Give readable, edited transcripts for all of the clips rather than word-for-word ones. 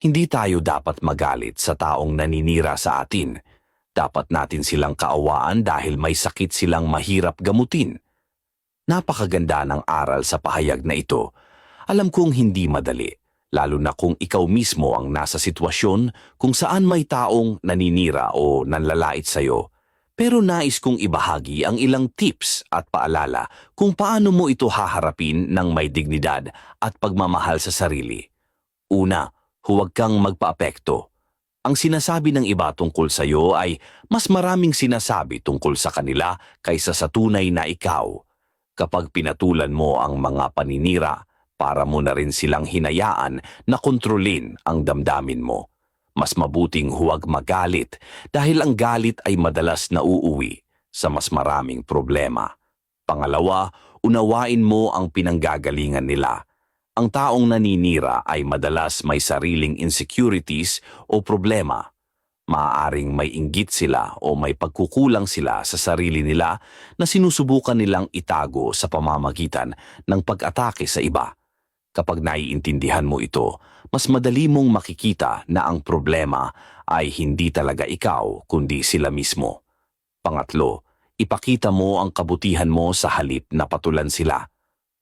Hindi tayo dapat magalit sa taong naninira sa atin. Dapat natin silang kaawaan dahil may sakit silang mahirap gamutin. Napakaganda ng aral sa pahayag na ito. Alam kong hindi madali, lalo na kung ikaw mismo ang nasa sitwasyon kung saan may taong naninira o nanlalait sa'yo. Pero nais kong ibahagi ang ilang tips at paalala kung paano mo ito haharapin ng may dignidad at pagmamahal sa sarili. Una, huwag kang magpaapekto. Ang sinasabi ng iba tungkol sa iyo ay mas maraming sinasabi tungkol sa kanila kaysa sa tunay na ikaw. Kapag pinatulan mo ang mga paninira, para mo na rin silang hinayaan na kontrolin ang damdamin mo. Mas mabuting huwag magalit dahil ang galit ay madalas nauuwi sa mas maraming problema. Pangalawa, unawain mo ang pinanggagalingan nila. Ang taong naninira ay madalas may sariling insecurities o problema. Maaaring may inggit sila o may pagkukulang sila sa sarili nila na sinusubukan nilang itago sa pamamagitan ng pag-atake sa iba. Kapag naiintindihan mo ito, mas madali mong makikita na ang problema ay hindi talaga ikaw kundi sila mismo. Pangatlo, ipakita mo ang kabutihan mo sa halip na patulan sila.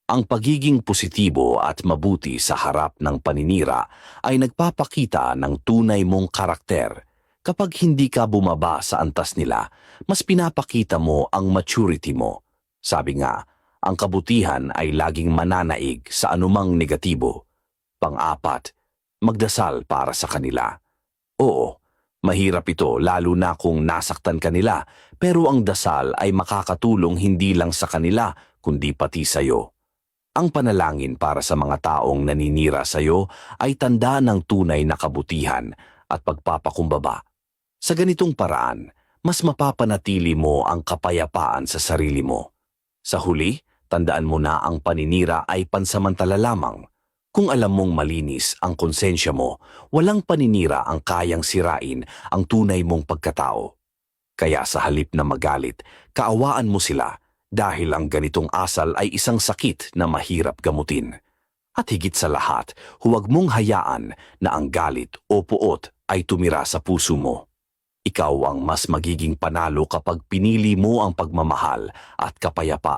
Ang pagiging positibo at mabuti sa harap ng paninira ay nagpapakita ng tunay mong karakter. Kapag hindi ka bumaba sa antas nila, mas pinapakita mo ang maturity mo. Sabi nga, ang kabutihan ay laging mananaig sa anumang negatibo. Pang-apat, magdasal para sa kanila. Oo, mahirap ito lalo na kung nasaktan kanila, pero ang dasal ay makakatulong hindi lang sa kanila kundi pati sa iyo. Ang panalangin para sa mga taong naninira sa iyo ay tanda ng tunay na kabutihan at pagpapakumbaba. Sa ganitong paraan, mas mapapanatili mo ang kapayapaan sa sarili mo. Sa huli, tandaan mo na ang paninira ay pansamantala lamang. Kung alam mong malinis ang konsensya mo, walang paninira ang kayang sirain ang tunay mong pagkatao. Kaya sa halip na magalit, kaawaan mo sila dahil ang ganitong asal ay isang sakit na mahirap gamutin. At higit sa lahat, huwag mong hayaan na ang galit o puot ay tumira sa puso mo. Ikaw ang mas magiging panalo kapag pinili mo ang pagmamahal at kapayapaan.